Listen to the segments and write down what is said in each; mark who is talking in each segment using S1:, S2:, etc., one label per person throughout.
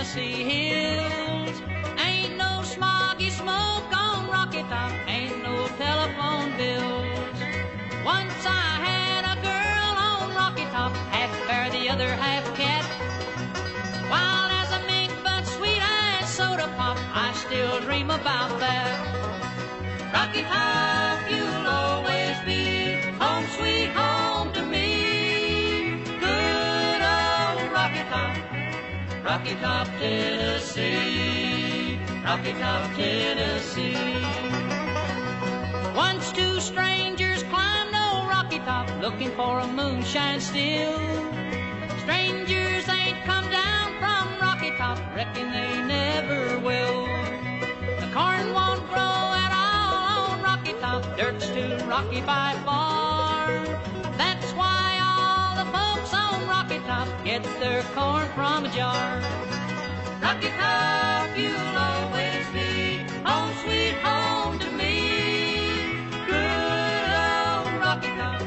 S1: Tennessee hills. Ain't no smoggy smoke on Rocky Top, ain't no telephone bills. Once I had a girl on Rocky Top, half bear, the other half cat. Wild as a mink, but sweet as soda pop, I still dream about that. Rocky Top, you'll always be home sweet home to me. Good old Rocky Top, Rocky Top, Tennessee. Rocky Top, Tennessee. Once two strangers climbed old Rocky Top, looking for a moonshine still. Strangers ain't come down from Rocky Top, reckon they never will. The corn won't grow at all on Rocky Top, dirt's too rocky by far. That's why all the folks on Rocky Top get their corn from a jar. Rocky Top, you'll always be home sweet home to me. Good old Rocky Top,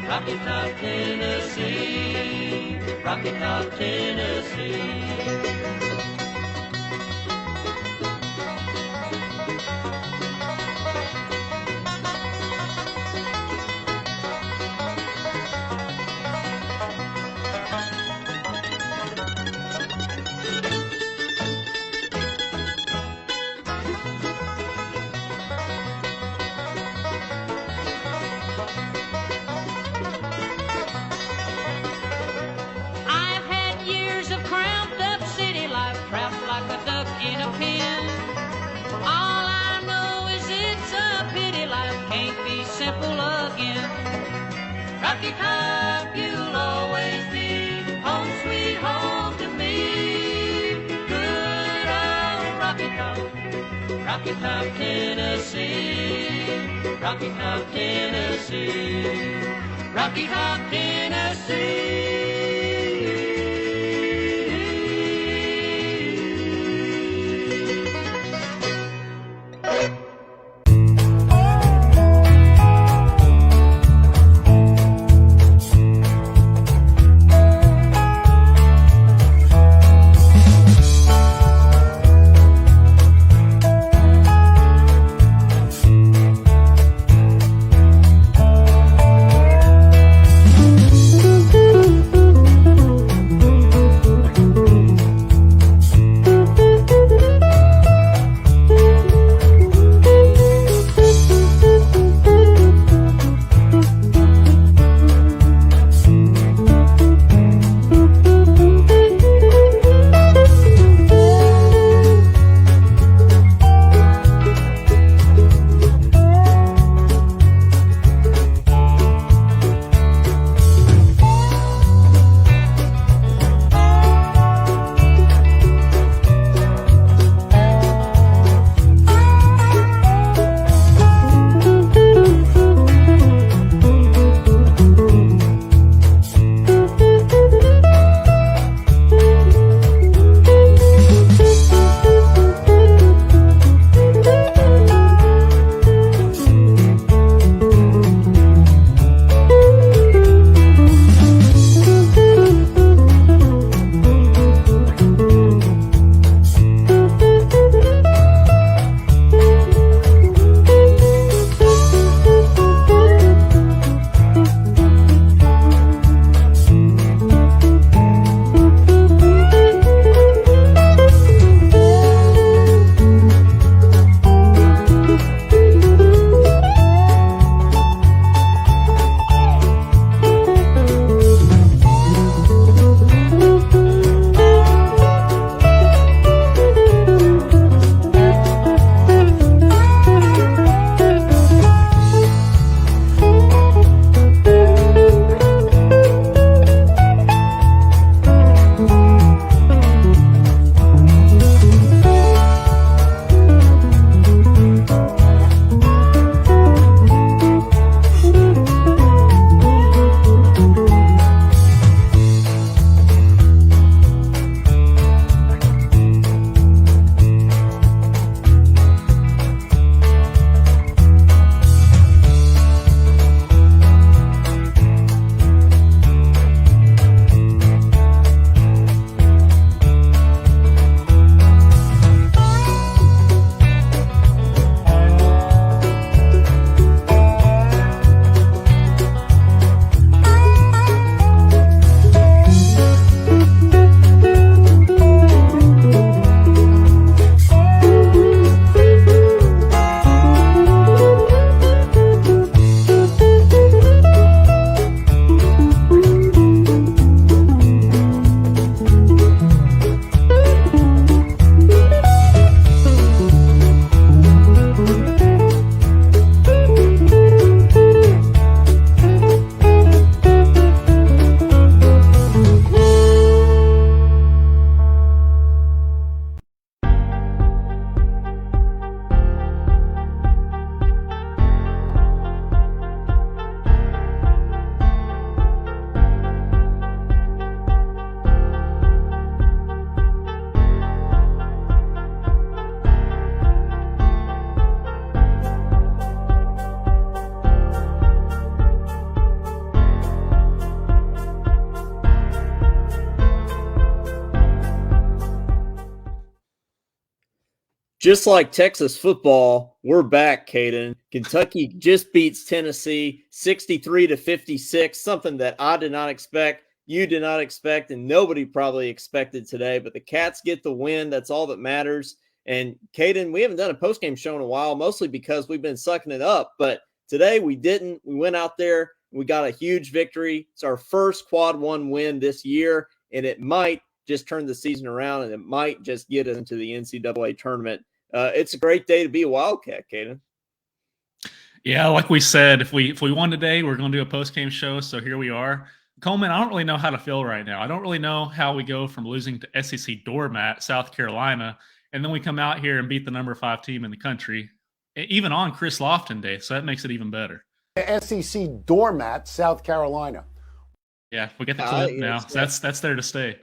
S1: Rocky Top, Tennessee. Rocky Top, Tennessee. Rocky Top, you'll always be home sweet home to me. Good old Rocky Top, Rocky Top, Tennessee. Rocky Top, Tennessee. Rocky Top, Tennessee.
S2: Just like Texas football, we're back, Caden. Kentucky just beats Tennessee 63-56, something that I did not expect, you did not expect, and nobody probably expected today. But the Cats get the win. That's all that matters. And Caden, we haven't done a postgame show in a while, mostly because we've been sucking it up. But today we didn't. We went out there. We got a huge victory. It's our first quad one win this year, and it might just turn the season around, and it might just get us into the NCAA tournament. It's a great day to be a Wildcat, Caden.
S3: Yeah, like we said, if we won today, we're going to do a post-game show, so here we are. Coleman, I don't really know how to feel right now. I don't really know how we go from losing to SEC doormat, South Carolina, and then we come out here and beat the number 5 team in the country, even on Chris Lofton Day, so that makes it even better.
S4: SEC doormat, South Carolina.
S3: Yeah, we get the clip now. So that's there to stay.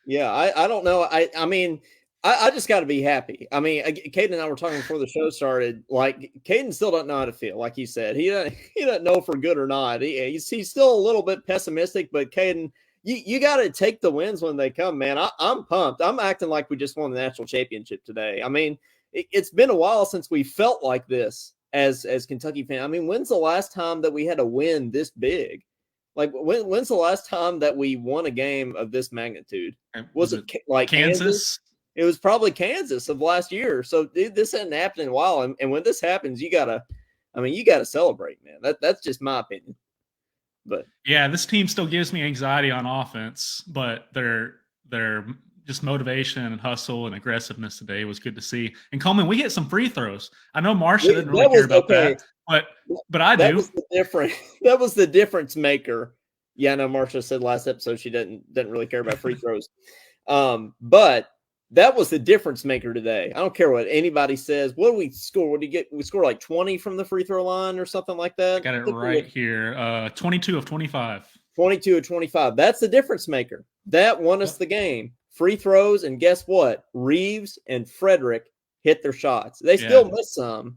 S2: Yeah, I don't know. I mean, I just got to be happy. I mean, Caden and I were talking before the show started. Like, Caden still doesn't know how to feel. Like he said, he doesn't know for good or not. He's still a little bit pessimistic. But Caden, you got to take the wins when they come, man. I'm pumped. I'm acting like we just won the national championship today. I mean, it's been a while since we felt like this as Kentucky fans. I mean, when's the last time that we had a win this big? Like, when's the last time that we won a game of this magnitude? Was it like Kansas? It was probably Kansas of last year. So this hadn't happened in a while. And when this happens, you gotta celebrate, man. That's just my opinion. But
S3: yeah, this team still gives me anxiety on offense, but their just motivation and hustle and aggressiveness today was good to see. And Coleman, we hit some free throws. I know Marcia didn't really care about that, but I do.
S2: That was the difference maker. Yeah, I know Marcia said last episode she doesn't really care about free throws. But that was the difference maker today. I don't care what anybody says. What did we score? What did you get? We scored like 20 from the free throw line or something like that.
S3: I got it right here. 22 of 25.
S2: 22 of 25. That's the difference maker. That won us the game. Free throws, and guess what? Reeves and Frederick hit their shots. They still missed some,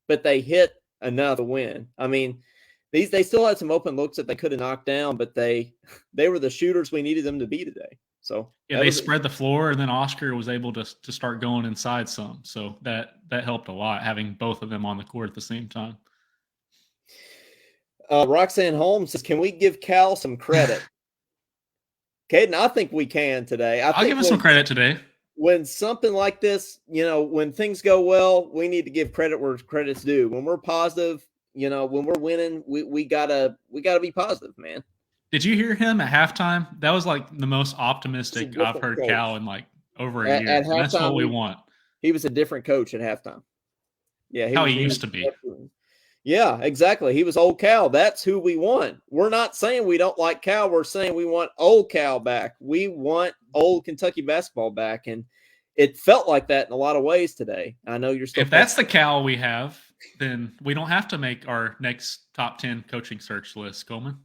S2: but they hit enough to win. I mean, they still had some open looks that they could have knocked down, but they were the shooters we needed them to be today. So
S3: yeah, they spread the floor, and then Oscar was able to start going inside some. So that helped a lot, having both of them on the court at the same time.
S2: Roxanne Holmes says, "Can we give Cal some credit?" Caden, I think we can today.
S3: I'll give him some credit today.
S2: When something like this, when things go well, we need to give credit where credit's due. When we're positive, when we're winning, we gotta be positive, man.
S3: Did you hear him at halftime? That was like the most optimistic I've heard coach. Cal in like over a year. That's what we want.
S2: He was a different coach at halftime. Yeah,
S3: he used to be.
S2: Yeah, exactly. He was old Cal. That's who we want. We're not saying we don't like Cal. We're saying we want old Cal back. We want old Kentucky basketball back. And it felt like that in a lot of ways today. I know you're still.
S3: If that's the Cal we have, then we don't have to make our next top 10 coaching search list, Coleman.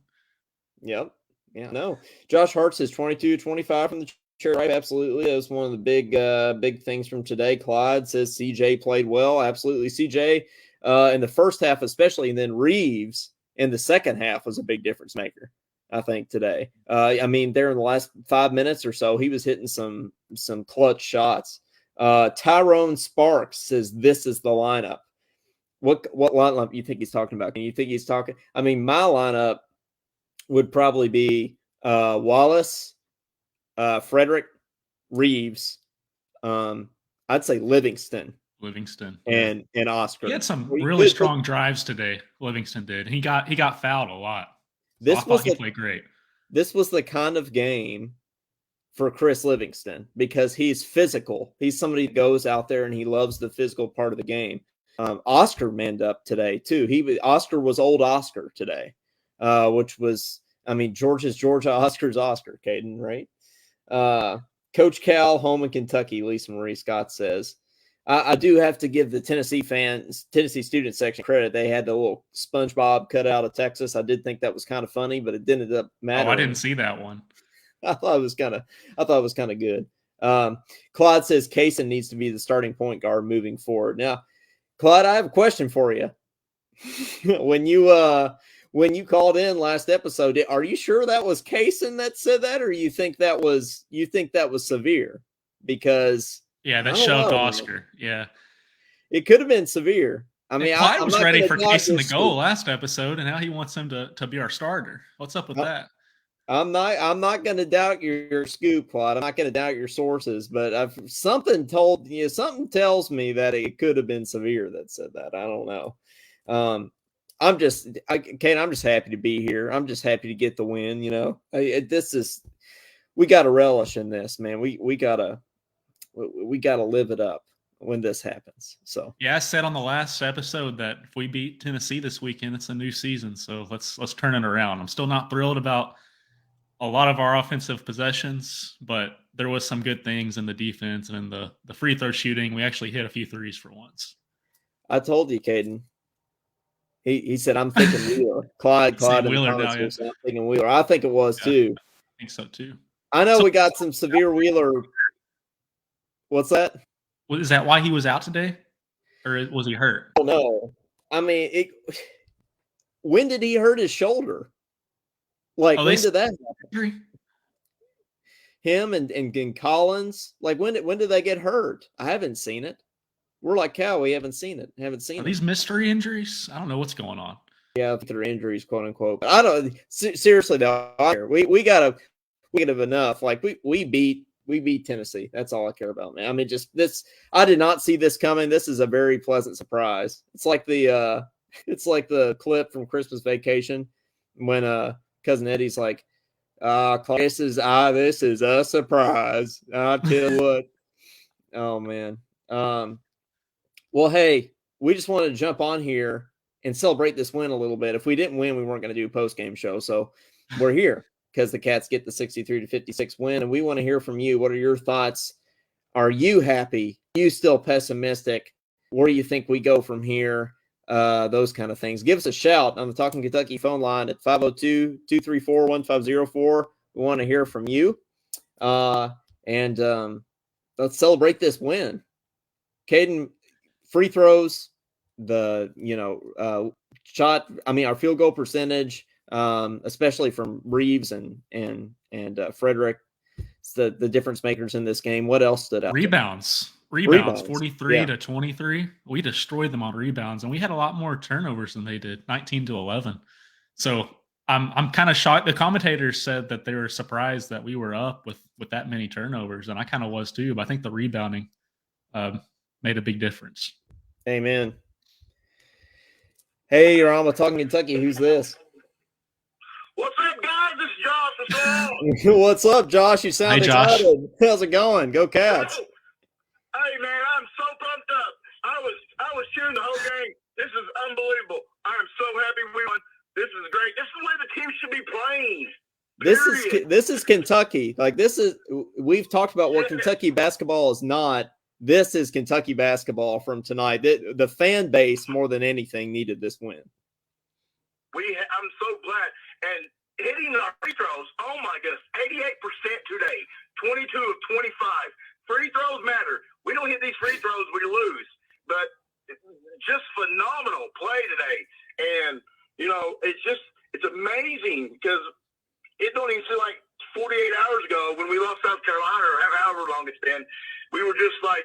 S2: Yep. Yeah. No. Josh Hart says 22-25 from the chair. Right. Absolutely. That was one of the big things from today. Clyde says CJ played well. Absolutely. CJ. In the first half, especially, and then Reeves in the second half was a big difference maker, I think, today. I mean, there in the last 5 minutes or so, he was hitting some clutch shots. Tyrone Sparks says this is the lineup. What lineup do you think he's talking about? Can you think he's talking? I mean, my lineup would probably be Wallace, Frederick, Reeves. I'd say Livingston and Oscar.
S3: He had some really strong drives today. Livingston did. He got fouled a lot. He played great.
S2: This was the kind of game for Chris Livingston because he's physical. He's somebody who goes out there and he loves the physical part of the game. Oscar manned up today too. Oscar was old Oscar today, which was, I mean, Georgia's Georgia, Oscar's Oscar, Caden, right? Coach Cal, home in Kentucky, Lisa Marie Scott says. I do have to give the Tennessee student section credit. They had the little SpongeBob cut out of Texas. I did think that was kind of funny, but it didn't end up mattering.
S3: Oh, I didn't see that one.
S2: I thought it was kind of good. Claude says Kaysen needs to be the starting point guard moving forward. Now, Claude, I have a question for you. When you called in last episode, are you sure that was Kaysen that said that, or you think that was Severe? Because
S3: that shoved Oscar. Yeah.
S2: it could have been severe. I mean,
S3: Clyde
S2: I'm
S3: was
S2: not
S3: ready
S2: gonna
S3: for
S2: doubt
S3: Case in
S2: your
S3: the goal
S2: scoop.
S3: last episode, and now he wants him to be our starter. What's up with that?
S2: I'm not going to doubt your scoop, Clyde. I'm not going to doubt your sources, but something tells me that it could have been severe that said that. I don't know. I'm just happy to be here. I'm just happy to get the win. We got to relish in this, man. We gotta live it up when this happens. So
S3: yeah, I said on the last episode that if we beat Tennessee this weekend, it's a new season. So let's turn it around. I'm still not thrilled about a lot of our offensive possessions, but there was some good things in the defense and in the free throw shooting. We actually hit a few threes for once.
S2: I told you, Caden. He said, I'm thinking Wheeler. Clyde in
S3: Wheeler
S2: the comments
S3: now, yeah.
S2: said, I'm thinking Wheeler. I think it was too.
S3: I think so too.
S2: I know we got some severe Wheeler. What's that?
S3: Is that why he was out today? Or was he hurt?
S2: I don't know. I mean, when did he hurt his shoulder? Like, when did that happen? Him and Collins? Like, when did they get hurt? I haven't seen it. We're like Cal. We haven't seen it.
S3: Are these mystery injuries? I don't know what's going on.
S2: Yeah, they're injuries, quote unquote. But I don't. Seriously, though, we gotta have enough. Like we beat Tennessee. That's all I care about, man. I mean, just this. I did not see this coming. This is a very pleasant surprise. It's like the clip from Christmas Vacation when Cousin Eddie's like, this is a surprise. I tell you what. Oh man. Well, hey, we just wanted to jump on here and celebrate this win a little bit. If we didn't win, we weren't going to do a post-game show. So we're here because the Cats get the 63-56 win, and we want to hear from you. What are your thoughts? Are you happy? Are you still pessimistic? Where do you think we go from here? Those kind of things. Give us a shout on the Talking Kentucky phone line at 502-234-1504. We want to hear from you. And let's celebrate this win. Caden, free throws, shot. I mean, our field goal percentage, especially from Reeves and Frederick, it's the difference makers in this game. What else stood out?
S3: Rebounds, 43 to 23. We destroyed them on rebounds, and we had a lot more turnovers than they did, 19-11. So I'm kind of shocked. The commentators said that they were surprised that we were up with that many turnovers, and I kind of was too. But I think the rebounding made a big difference.
S2: Amen. Hey, you're on with Talking Kentucky. Who's this?
S5: What's up, guys? This is Josh.
S2: What's up, Josh? You sound excited. How's it going? Go Cats.
S5: Hey, man, I'm so pumped up. I was cheering the whole game. This is unbelievable. I am so happy we won. This is great. This is the way the team should be playing.
S2: This is Kentucky. Like we've talked about what Kentucky basketball is not. This is Kentucky basketball from tonight. The fan base, more than anything, needed this win.
S5: I'm so glad. And hitting our free throws, oh my goodness, 88% today, 22 of 25. Free throws matter. We don't hit these free throws, we lose. But just phenomenal play today. And, it's amazing because it don't even feel like 48 hours ago when we lost South Carolina or however long it's been, we were just like,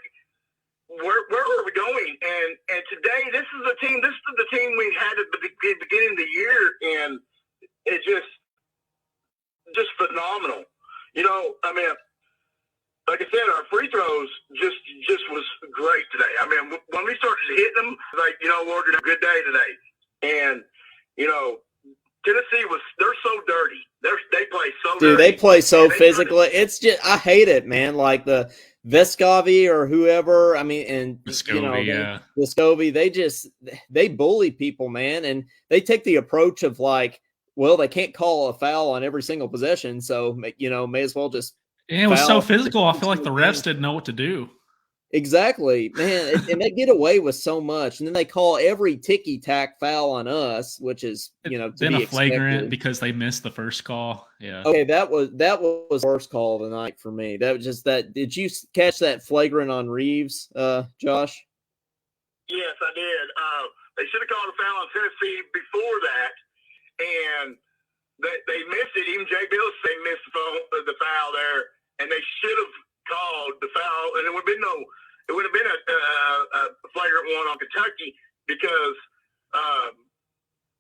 S5: where are we going? And today, this is the team we had at the beginning of the year, and it's just phenomenal. I mean, like I said, our free throws just was great today. I mean, when we started hitting them, like, we're going to have a good day today. And, Tennessee they're so dirty. They play so dirty.
S2: Dude, they play so physical. It's just, I hate it, man. Like the Vescovi or whoever, I mean, and Vescovi, they bully people, man. And they take the approach of like, well, they can't call a foul on every single possession. So, may as well just.
S3: Yeah, it was so physical. I feel like the refs didn't know what to do.
S2: Exactly, man. And they get away with so much. And then they call every ticky-tack foul on us, which is, to
S3: then
S2: be
S3: a flagrant
S2: expected.
S3: Because they missed the first call. Yeah.
S2: Okay, that was the worst call of the night for me. That was just that. Did you catch that flagrant on Reeves, Josh?
S5: Yes, I did. They should have called a foul on Tennessee before that, and they missed it. Even Jay Bills missed the foul there, and they should have called the foul, and it would have been a flagrant one on Kentucky because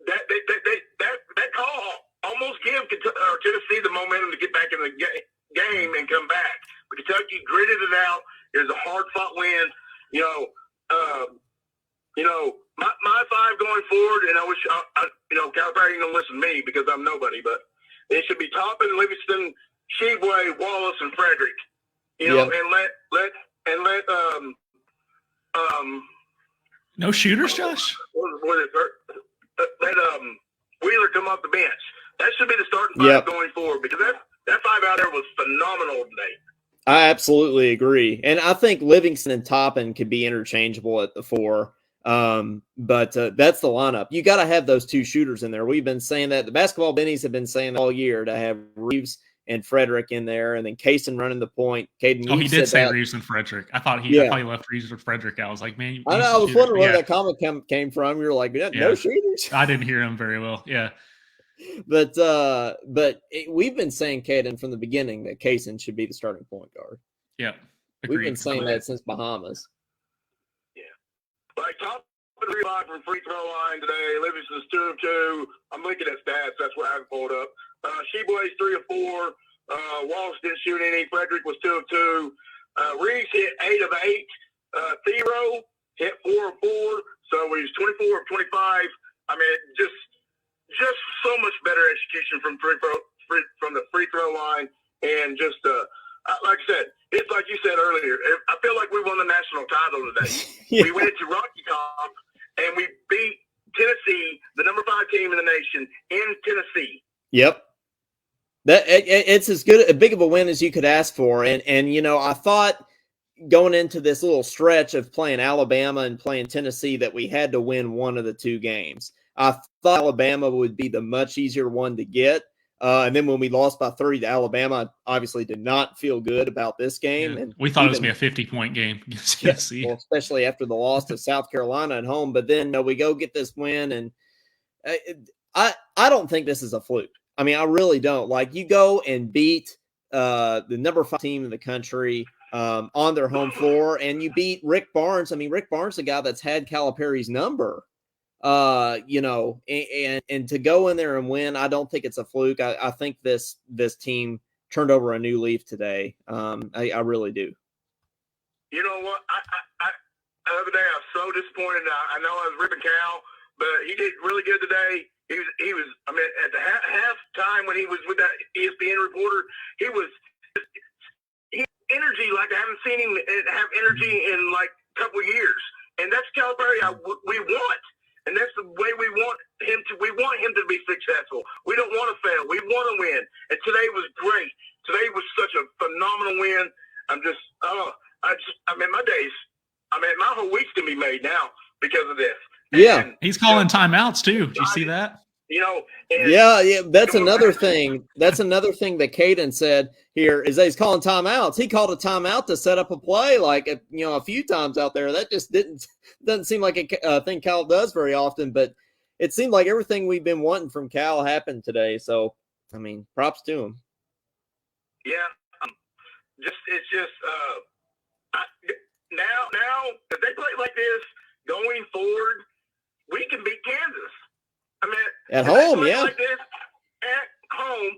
S5: that call almost gave Tennessee the momentum to get back in the game and come back. But Kentucky gritted it out. It was a hard-fought win. My five going forward, and I wish Calipari ain't gonna listen to me because I'm nobody, but it should be Toppin, Livingston, Sheboygan, Wallace, and Frederick. And let
S3: no shooters, Josh.
S5: Let Wheeler come off the bench. That should be the starting five going forward because that five out there was phenomenal today.
S2: I absolutely agree, and I think Livingston and Toppin could be interchangeable at the 4. But that's the lineup. You got to have those two shooters in there. We've been saying that. The basketball bennies have been saying all year to have Reeves and Frederick in there, and then Kaysen running the point. Caden,
S3: he did say Reeves and Frederick. I thought he left Reeves and Frederick out. I was like, man,
S2: I was wondering where that comment came from. You're like, no shooters.
S3: I didn't hear him very well. Yeah.
S2: But we've been saying, Caden, from the beginning that Kaysen should be the starting point guard.
S3: Yeah.
S2: We've been saying that since Bahamas.
S5: Like top 3 from free throw line today. Livingston's 2 of 2. I'm looking at stats. That's what I have pulled up. Sheboygan's 3 of 4. Wallace didn't shoot any. Frederick was 2 of 2. Reeves hit 8 of 8. Thero hit 4 of 4. So he's 24 of 25. I mean, just so much better execution from the free throw line, and just like I said, it's like you said earlier. I feel like we won the national title today. We went to Rocky Top and we beat Tennessee, the number 5 team in the nation, in Tennessee.
S2: Yep. It's as big of a win as you could ask for. And I thought going into this little stretch of playing Alabama and playing Tennessee that we had to win one of the 2 games. I thought Alabama would be the much easier one to get. And then when we lost by 30 to Alabama, I obviously did not feel good about this game.
S3: Yeah,
S2: and
S3: we thought it was going to be a 50-point game against Tennessee.
S2: Well, especially after the loss to South Carolina at home. But then we go get this win, and I don't think this is a fluke. I mean, I really don't. Like, you go and beat the number 5 team in the country on their home floor, and you beat Rick Barnes. I mean, Rick Barnes, the guy that's had Calipari's number. And to go in there and win, I don't think it's a fluke. I think this team turned over a new leaf today. I really do.
S5: You know what? I the other day I was so disappointed. I know I was ripping Cal, but he did really good today. He was. I mean, at the half time when he was with that ESPN reporter, he energy like I haven't seen him have energy in like a couple of years, and that's Calipari we want. And that's the way we want him to. We want him to be successful. We don't want to fail. We want to win. And today was great. Today was such a phenomenal win. My whole week's gonna be made now because of this.
S2: Yeah,
S3: he's calling timeouts too. Did you see that?
S2: Yeah. That's another thing. That's another thing that Caden said here is that he's calling timeouts. He called a timeout to set up a play a few times out there. That just doesn't seem like a thing Cal does very often, but it seemed like everything we've been wanting from Cal happened today. So, I mean, props to him.
S5: Yeah. Now if they play like this going forward, we can beat Kansas. I mean,
S2: at home, yeah.
S5: Like this, at home,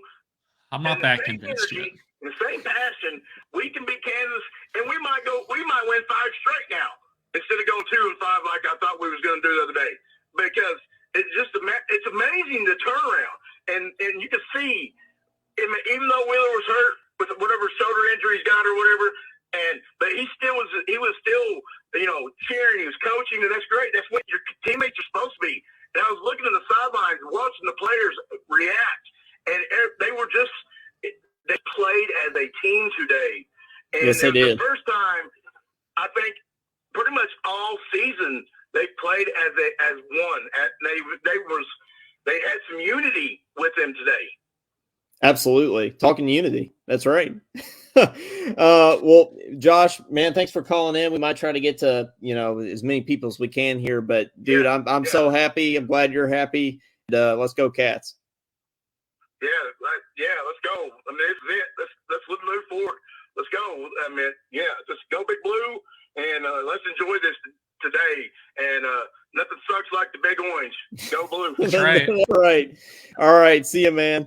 S3: I'm not that convinced yet.
S5: The same passion, we can beat Kansas, and we might win 5 straight now instead of going 2 and 5 like I thought we was going to do the other day. Because it's amazing the turnaround, and you can see, even though Wheeler was hurt with whatever shoulder injury he's got or whatever, but he was still cheering, he was coaching, and that's great. That's what your teammates are supposed to be. And I was looking at the sidelines, watching the players react, and they played as a team today. And
S2: yes, they did.
S5: The first time, I think, pretty much all season they played as one. They had some unity with them today.
S2: Absolutely. Talking unity. That's right. Well, Josh, man, thanks for calling in. We might try to get to, as many people as we can here, but dude, I'm so happy. I'm glad you're happy. Let's go Cats.
S5: Yeah, let's go. I mean, this is it. Let's move forward. Let's go. I mean, just go Big Blue, and let's enjoy this today. like the big orange. Go blue.
S3: That's right.
S2: Right. All right. See you, man.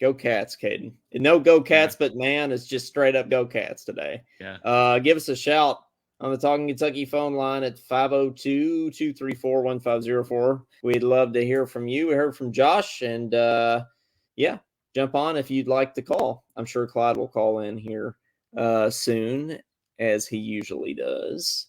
S2: Go Cats, Caden. No Go Cats, but man, it's just straight up Go Cats today.
S3: Yeah.
S2: Give us a shout on the Talking Kentucky phone line at 502-234-1504. We'd love to hear from you. We heard from Josh, and jump on if you'd like to call. I'm sure Clyde will call in here soon, as he usually does.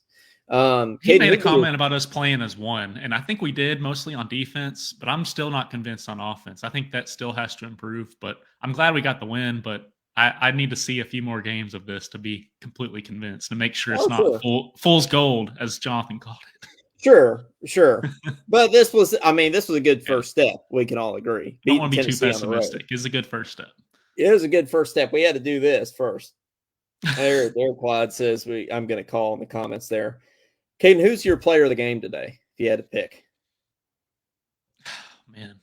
S3: He made a comment about us playing as one, and I think we did mostly on defense, but I'm still not convinced on offense. I think that still has to improve, but I'm glad we got the win, but I need to see a few more games of this to be completely convinced, to make sure it's not fool's gold, as Jonathan called it.
S2: Sure. But this was a good first step. We can all agree.
S3: Don't want to be too pessimistic. It's a good first step.
S2: It was a good first step. We had to do this first. There Clyde says I'm going to call in the comments there. Caden, who's your player of the game today, if you had to pick?
S3: Man.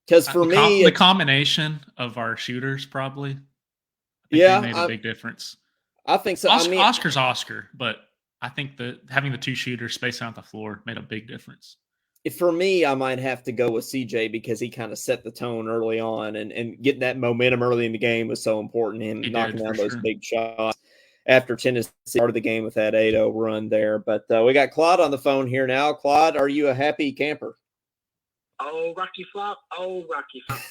S2: Because for me,
S3: the combination of our shooters probably made a big difference.
S2: I think so.
S3: Oscar's Oscar, but I think that having the two shooters spaced out the floor made a big difference.
S2: For me, I might have to go with CJ because he kind of set the tone early on, and getting that momentum early in the game was so important. Him knocking down those big shots after Tennessee started the game with that 8-0 run there. But we got Claude on the phone here now. Claude, are you a happy camper?
S6: Oh, Rocky Flop. Oh, Rocky Flop.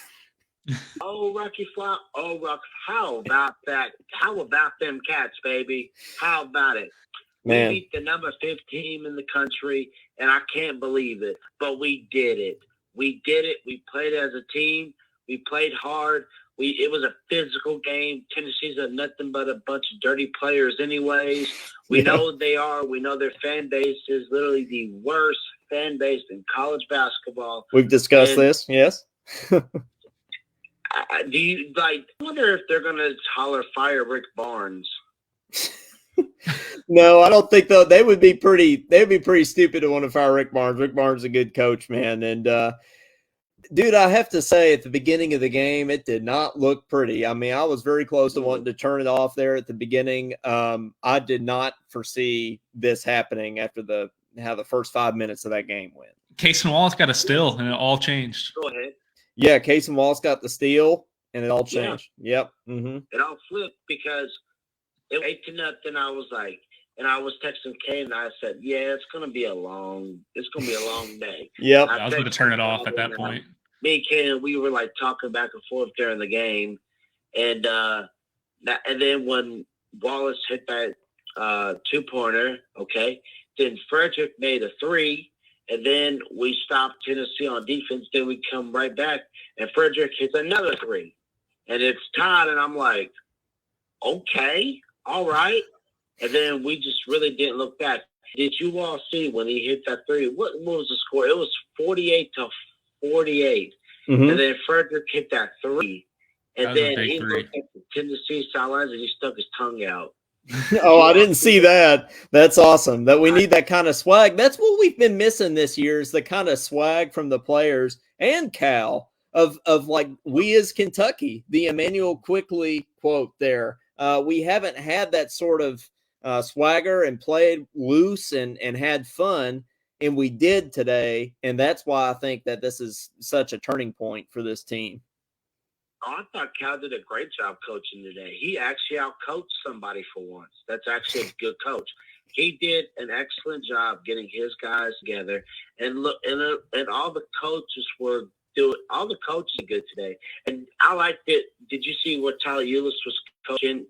S6: Oh, Rocky Flop. Oh, Rocky. How about that? How about them Cats, baby? How about it?
S2: Man.
S6: We beat the number 5 team in the country, and I can't believe it, but we did it. We did it. We played as a team. We played hard. It was a physical game. Tennessee's nothing but a bunch of dirty players anyways. We know they are. We know their fan base is literally the worst fan base in college basketball.
S2: We've discussed this, yes.
S6: I wonder if they're going to holler fire Rick Barnes.
S2: No, I don't think though. They'd be pretty stupid to want to fire Rick Barnes. Rick Barnes is a good coach, man. And dude, I have to say, at the beginning of the game, it did not look pretty. I mean, I was very close to wanting to turn it off there at the beginning. I did not foresee this happening after how the first 5 minutes of that game went.
S3: Case and Wallace got a steal, and it all changed.
S6: Go ahead.
S2: Yeah, Case and Wallace got the steal, and it all changed.
S6: Yeah.
S2: Yep. Mm-hmm.
S6: It all flipped because it was 8-0. I was like, and I was texting Kay, and I said, "Yeah, it's gonna be a long day."
S2: Yep.
S3: I was going to turn it off at that point.
S6: Me and Kay, we were like talking back and forth during the game, and then when Wallace hit that 2-pointer, okay, then Frederick made a 3, and then we stopped Tennessee on defense. Then we come right back, and Frederick hits another 3, and it's tied. And I'm like, okay, all right. And then we just really didn't look back. Did you all see when he hit that 3? What was the score? It was 48-48.
S2: Mm-hmm.
S6: And then Frederick hit that 3. And then he
S3: 3.
S6: looked at the Tennessee sidelines and he stuck his tongue out.
S2: Oh, I didn't see that. That's awesome. That we need that kind of swag. That's what we've been missing this year, is the kind of swag from the players and Cal of like, we as Kentucky, the Emmanuel Quickley quote there. We haven't had that sort of swagger and played loose and had fun, and we did today, and that's why I think that this is such a turning point for this team.
S6: Oh, I thought Cal did a great job coaching today. He actually outcoached somebody for once. That's actually a good coach. He did an excellent job getting his guys together, and look, and all the coaches were doing. All the coaches are good today, and I liked it. Did you see what Tyler Ulis was coaching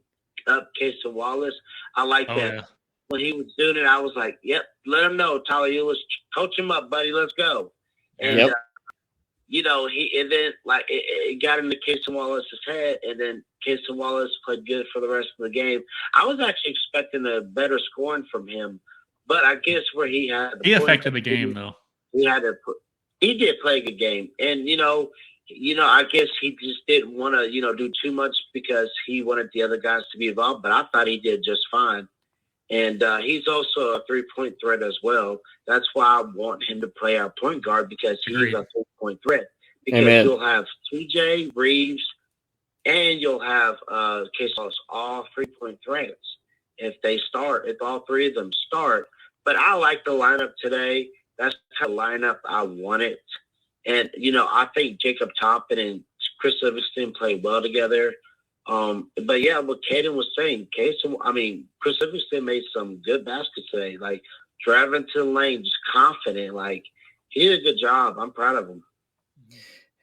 S6: up Case and Wallace? I like that.
S3: Yeah.
S6: When he was doing it, I was like, "Yep, let him know, Tyler Ulis, coach him up, buddy. Let's go." And
S2: Yep.
S6: It got into Case and Wallace's head, and then Case and Wallace played good for the rest of the game. I was actually expecting a better scoring from him, but I guess where he had
S3: He affected the game though.
S6: He did play a good game, and I guess he just didn't want to do too much because he wanted the other guys to be involved. But I thought he did just fine. And he's also a three-point threat as well. That's why I want him to play our point guard, because he's a three-point threat. Because you'll have TJ, Reeves, and you'll have Case Wallace, all three-point threats. if all three of them start. But I like the lineup today. That's the kind of lineup I wanted. And, I think Jacob Toppin and Chris Livingston played well together. But yeah, what Caden was saying, Chris Livingston made some good baskets today, like driving to the lane, just confident. Like, he did a good job. I'm proud of him.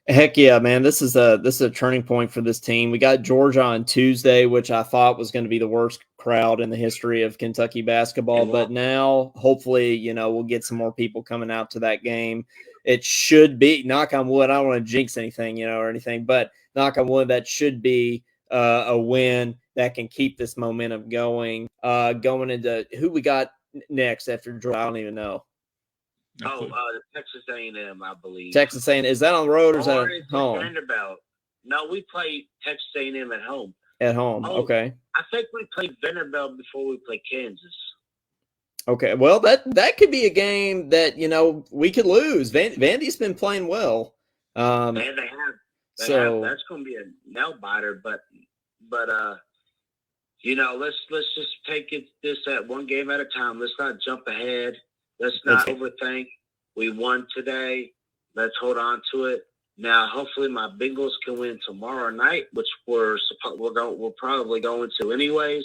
S2: Heck yeah, man. This is a turning point for this team. We got Georgia on Tuesday, which I thought was going to be the worst crowd in the history of Kentucky basketball. But now, hopefully, we'll get some more people coming out to that game. It should be, knock on wood, I don't want to jinx anything, or anything, but knock on wood, that should be a win that can keep this momentum going. Going into who we got next after Georgia, I don't even know.
S6: Texas A&M, I believe.
S2: Texas A&M, is that on the road or is that at home?
S6: Vanderbilt. No, we played Texas A&M at home.
S2: At home, okay.
S6: I think we played Vanderbilt before we played Kansas.
S2: Okay, well, that could be a game that, we could lose. Vandy's been playing well.
S6: And they have. That's going to be a nail biter, but let's just take this at one game at a time. Let's not jump ahead. Let's not overthink. We won today. Let's hold on to it. Now, hopefully, my Bengals can win tomorrow night, which we're probably going to anyways.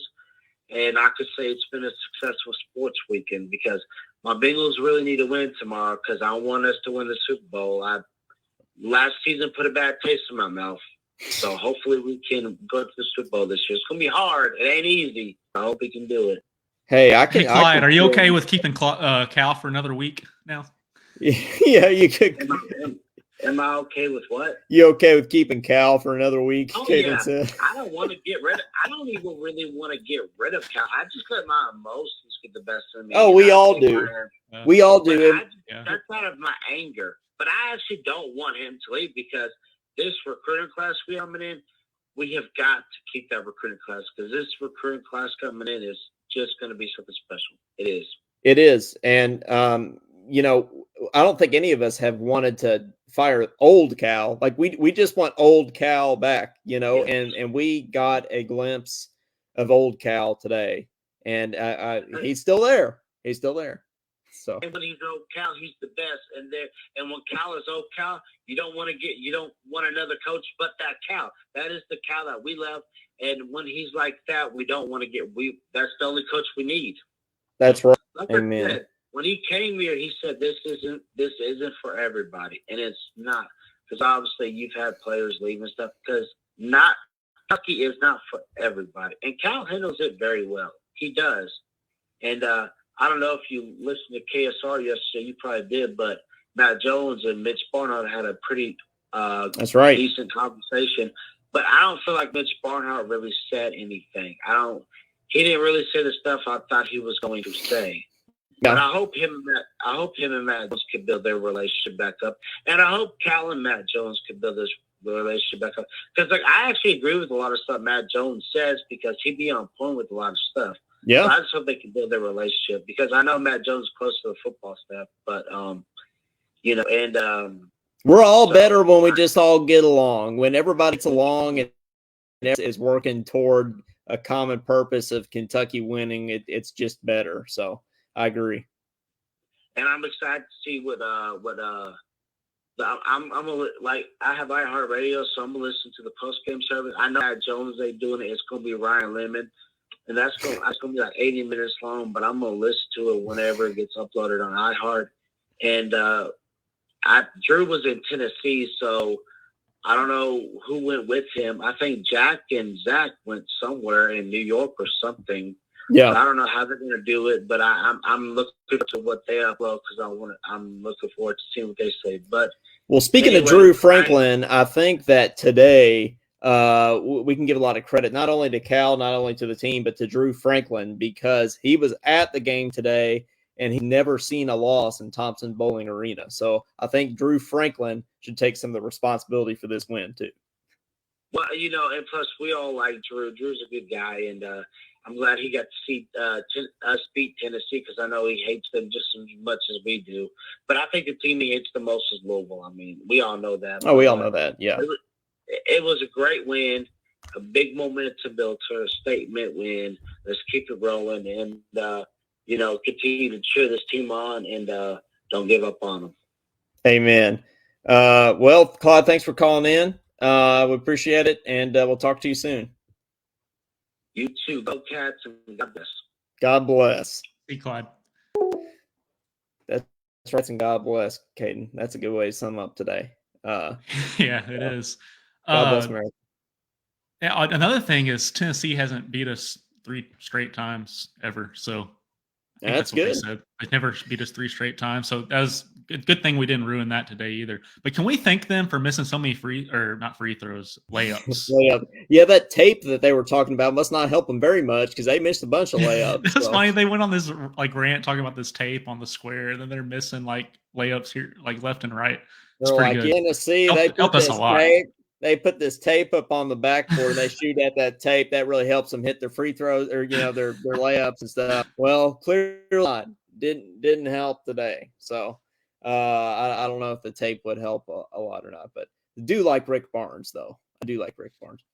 S6: And I could say it's been a successful sports weekend because my Bengals really need to win tomorrow because I want us to win the Super Bowl. Last season put a bad taste in my mouth. So hopefully we can go to the Super Bowl this year. It's going to be hard. It ain't easy. I hope we can do it.
S2: Hey,
S3: Clyde, are you okay with keeping Cal for another week now?
S2: Yeah, you could.
S6: Am I okay with what?
S2: You okay with keeping Cal for another week?
S6: Oh, yeah. I don't want to get rid of. I don't even really want to get rid of Cal. I just let my emotions get the best of me.
S2: Oh, we all do. We all do.
S6: That's out of my anger. But I actually don't want him to leave because this recruiting class we are in, we have got to keep that recruiting class because this recruiting class coming in is just going to be something special. It is. It is. And, I don't think any of us have wanted to fire old Cal. Like we just want old Cal back, and we got a glimpse of old Cal today. And he's still there. He's still there. So and when he's old Cal, he's the best. And when Cal is old Cal, you don't want another coach but that Cal. That is the Cal that we love. And when he's like that, we don't want to that's the only coach we need.
S2: That's right.
S6: Like
S2: Amen.
S6: Said, when he came here, he said this isn't for everybody, and it's not because obviously you've had players leave and stuff because Kentucky is not for everybody, and Cal handles it very well. He does, and I don't know if you listened to KSR yesterday, you probably did, but Matt Jones and Mitch Barnhart had a pretty
S2: that's right
S6: decent conversation, but I don't feel like Mitch Barnhart really said anything. He didn't really say the stuff I thought he was going to say. Yeah. But I hope him and Matt Jones can build their relationship back up, and I hope Cal and Matt Jones can build this relationship back up. Because I actually agree with a lot of stuff Matt Jones says because he be on point with a lot of stuff.
S2: Yeah,
S6: so I just hope they can build their relationship because I know Matt Jones is close to the football staff, but
S2: we're all better when we just all get along. When everybody gets along and is working toward a common purpose of Kentucky winning, it's just better. So. I agree,
S6: and I'm excited to see what I'm gonna like. I have iHeartRadio, so I'm gonna listen to the post game service. I know that Jones they doing it. It's gonna be Ryan Lemon, and that's gonna be like 80 minutes long. But I'm gonna listen to it whenever it gets uploaded on iHeart. And Drew was in Tennessee, so I don't know who went with him. I think Jack and Zach went somewhere in New York or something.
S2: Yeah,
S6: I don't know how they're going to do it, but I'm looking to what they upload because I'm looking forward to seeing what they say. But
S2: speaking of Drew Franklin, I think that today we can give a lot of credit not only to Cal, not only to the team, but to Drew Franklin because he was at the game today and he never seen a loss in Thompson Bowling Arena. So I think Drew Franklin should take some of the responsibility for this win too.
S6: Well, and plus we all like Drew. Drew's a good guy, and I'm glad he got to see us beat Tennessee because I know he hates them just as much as we do. But I think the team he hates the most is Louisville. I mean, we all know that.
S2: Oh, we all know that, yeah.
S6: It was a great win. a big momentum build to a statement win. Let's keep it rolling and, continue to cheer this team on and don't give up on them.
S2: Amen. Well, Claude, thanks for calling in. We appreciate it, and we'll talk to you soon.
S6: You too. Go Cats, and God bless.
S2: God bless.
S3: Hey, Clyde.
S2: That's right, and God bless, Caden. That's a good way to sum up today.
S3: Yeah, it is.
S2: God bless America.
S3: Yeah, another thing is Tennessee hasn't beat us 3 straight times ever. So I think
S2: That's
S3: what they
S2: good.
S3: said. They never beat us 3 straight times. So that was a good thing we didn't ruin that today either. But can we thank them for missing so many layups?
S2: Yeah, that tape that they were talking about must not help them very much because they missed a bunch of layups.
S3: It's funny. They went on this rant talking about this tape on the square, and then they're missing layups here, left and right. It's
S2: They're
S3: pretty
S2: like,
S3: good.
S2: Tennessee,
S3: Help us a lot.
S2: They put this tape up on the backboard and they shoot at that tape. That really helps them hit their free throws or their layups and stuff. Well, clearly not. Didn't help today. So I don't know if the tape would help a lot or not, but I do like Rick Barnes though. I do like Rick Barnes.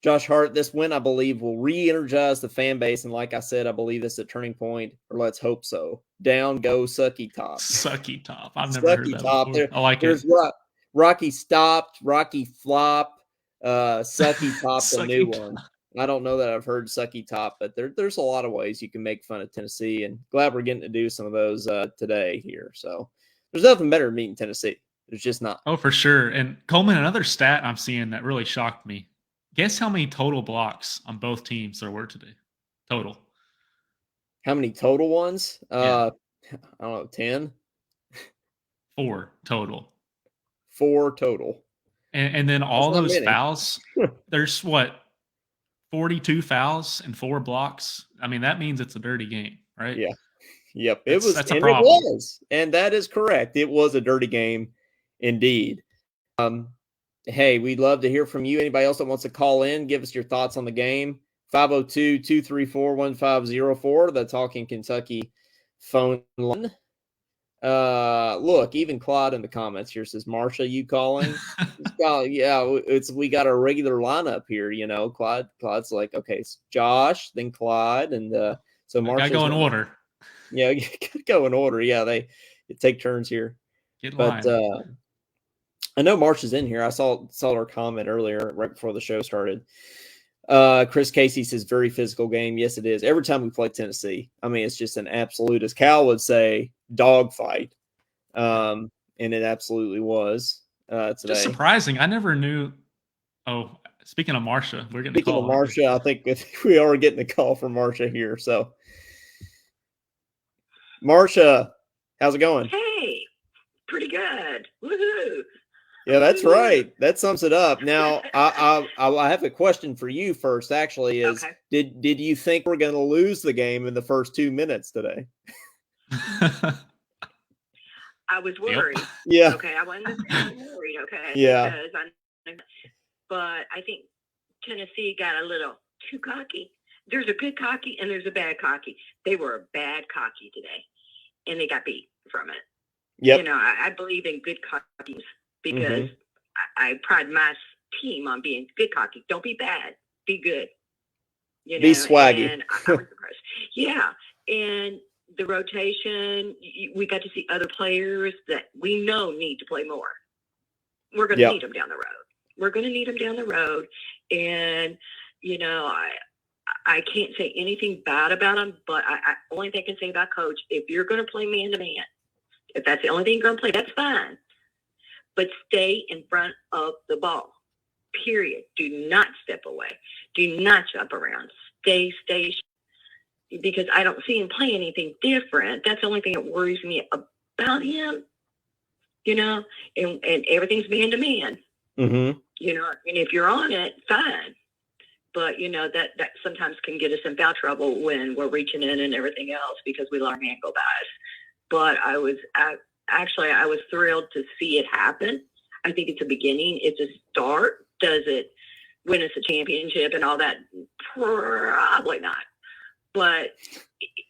S2: Josh Hart, this win I believe will re-energize the fan base, and like I said, I believe this is a turning point, or let's hope so. Down go Sucky Top.
S3: Sucky Top. I've never heard that before. I like it.
S2: Rocky stopped, Rocky flop, Sucky Top, the new one. I don't know that I've heard Sucky Top, but there's a lot of ways you can make fun of Tennessee, and glad we're getting to do some of those today here. So there's nothing better than meeting Tennessee. There's just not.
S3: Oh, for sure. And Coleman, another stat I'm seeing that really shocked me. Guess how many total blocks on both teams there were today? Total.
S2: How many total ones?
S3: Yeah.
S2: I don't know, 10?
S3: 4 total.
S2: 4 total.
S3: And then all those fouls, there's 42 fouls and 4 blocks. I mean, that means it's a dirty game, right?
S2: Yeah. Yep.
S3: That's a
S2: It
S3: problem.
S2: was. And that is correct. It was a dirty game indeed. Hey, we'd love to hear from you. Anybody else that wants to call in, give us your thoughts on the game. 502-234-1504, the Talking Kentucky phone line. Look, even Claude in the comments here says, Marsha, you calling? We got a regular lineup here, Claude's like, okay, it's Josh, then Claude, and so Marsha.
S3: Gotta go in order.
S2: Yeah, you gotta go in order. Yeah, they take turns here.
S3: But
S2: I know Marsha's in here. I saw her comment earlier, right before the show started. Chris Casey says, very physical game. Yes, it is. Every time we play Tennessee, I mean, it's just an absolute, as Cal would say, dogfight. And it absolutely was today.
S3: Just surprising. I never knew. Oh, speaking of Marsha, we're getting a call.
S2: Speaking of Marsha, I think we are getting a call from Marsha here. So, Marsha, how's it going?
S7: Hey, pretty good. Woohoo!
S2: Yeah, that's right. That sums it up. Now, I have a question for you first. Actually, is
S7: Okay.
S2: did you think we're going to lose the game in the first 2 minutes today?
S7: I was worried.
S2: Yeah.
S7: Okay, I wasn't worried. Okay.
S2: Yeah.
S7: But I think Tennessee got a little too cocky. There's a good cocky and there's a bad cocky. They were a bad cocky today, and they got beat from it.
S2: Yep.
S7: I believe in good cockies. Because I pride my team on being good cocky. Don't be bad. Be good.
S2: Be swaggy.
S7: And I was impressed. Yeah. And the rotation, we got to see other players that we know need to play more. We're going to need them down the road. We're going to need them down the road. And, I can't say anything bad about them, but I only thing I can say about Coach, if you're going to play man-to-man, if that's the only thing you're going to play, that's fine. But stay in front of the ball, period. Do not step away. Do not jump around. Stay. Because I don't see him play anything different. That's the only thing that worries me about him, and everything's man-to-man.
S2: Mm-hmm.
S7: And if you're on it, fine. But, that sometimes can get us in foul trouble when we're reaching in and everything else because we let our hand go by us. But I was thrilled to see it happen. I think it's a beginning. It's a start. Does it win us a championship and all that? Probably not. But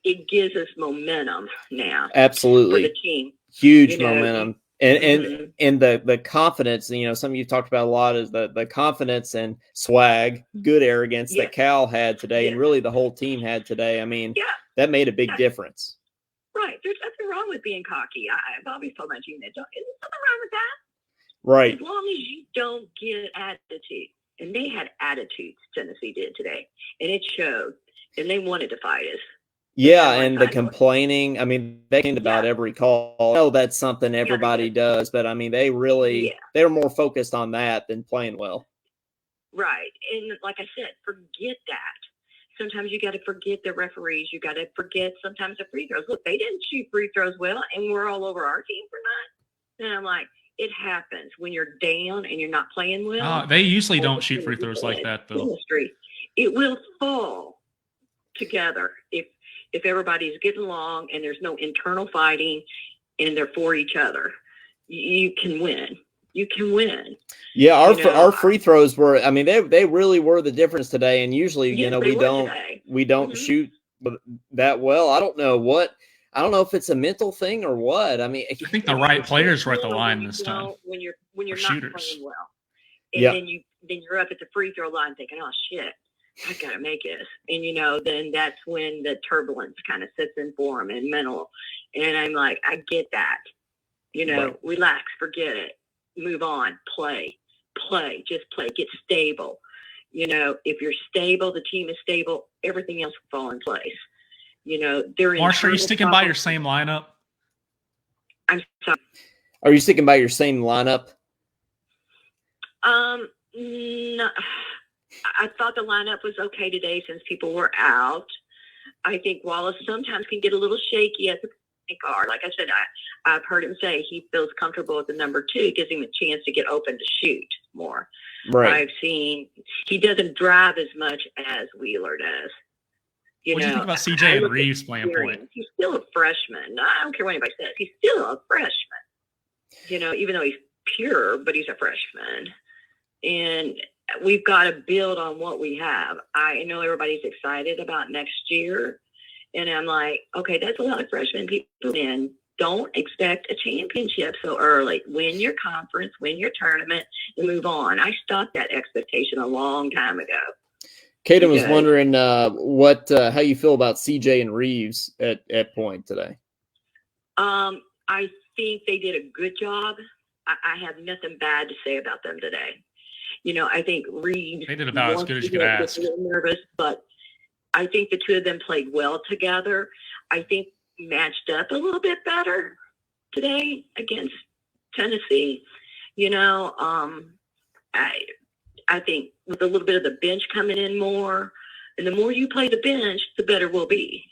S7: it gives us momentum now.
S2: Absolutely.
S7: For the team.
S2: Huge momentum. And the confidence, something you've talked about a lot is the confidence and swag, good arrogance that Cal had today, and really the whole team had today. I mean, that made a big difference.
S7: Right. There's nothing wrong with being cocky. I've always told my team that there's nothing wrong with that.
S2: Right.
S7: As long as you don't get attitude. And they had attitudes, Tennessee did today. And it showed. And they wanted to fight us.
S2: Yeah, and the complaining, I mean, they came about every call. I know that's something everybody does, but I mean, they were more focused on that than playing well.
S7: Right. And like I said, forget that. Sometimes you got to forget the referees. You got to forget sometimes the free throws. Look, they didn't shoot free throws well, and we're all over our team for not. And I'm like, it happens when you're down and you're not playing well.
S3: They usually don't shoot free throws like that, though.
S7: It will fall together if everybody's getting along and there's no internal fighting and they're for each other. You can win. You can win.
S2: Yeah, our free throws were. I mean, they really were the difference today. And usually, we don't shoot that well. I don't know if it's a mental thing or what. I mean,
S3: I think the right players were at the line this time.
S7: When you're not
S3: shooters.
S7: playing well, and then you're up at the free throw line thinking, oh shit, I gotta make this. And then that's when the turbulence kind of sets in for them and mental. And I'm like, I get that. Relax, forget it. Move on, play, just play, get stable. If you're stable, the team is stable, everything else will fall in place.
S3: Marsha, are you sticking by your same lineup?
S7: I'm sorry.
S2: Are you sticking by your same lineup?
S7: No, I thought the lineup was okay today since people were out. I think Wallace sometimes can get a little shaky at the guard. Like I said, I've heard him say he feels comfortable at the number 2. It gives him a chance to get open to shoot more.
S2: Right.
S7: I've seen he doesn't drive as much as Wheeler does.
S3: What do you think about CJ and Reeves playing point?
S7: He's still a freshman. I don't care what anybody says. He's still a freshman. Even though he's pure, but he's a freshman. And we've got to build on what we have. I know everybody's excited about next year. And I'm like, okay, that's a lot of freshman people in. Don't expect a championship so early. Win your conference, win your tournament, and move on. I stopped that expectation a long time ago.
S2: Caden was wondering how you feel about CJ and Reeves at point today.
S7: I think they did a good job. I have nothing bad to say about them today. I think Reeves.
S3: They did about as good as you could ask.
S7: Nervous, but I think the two of them played well together. I think matched up a little bit better today against Tennessee. I think with a little bit of the bench coming in more, and the more you play the bench, the better we'll be.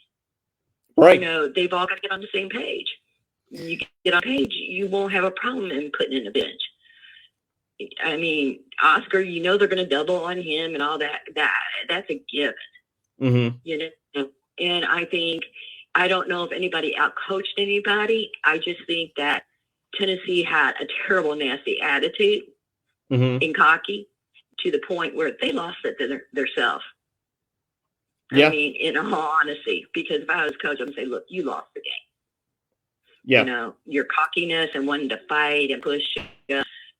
S2: Right.
S7: They've all got to get on the same page. When you get on page, you won't have a problem in putting in the bench. I mean, Oscar, they're going to double on him and all that. That's a given.
S2: Mm-hmm.
S7: And I don't know if anybody outcoached anybody. I just think that Tennessee had a terrible, nasty attitude and cocky to the point where they lost it to themselves.
S2: Yeah.
S7: I mean, in all honesty, because if I was coach, I'm going to say, look, you lost the game.
S2: Yeah.
S7: Your cockiness and wanting to fight and push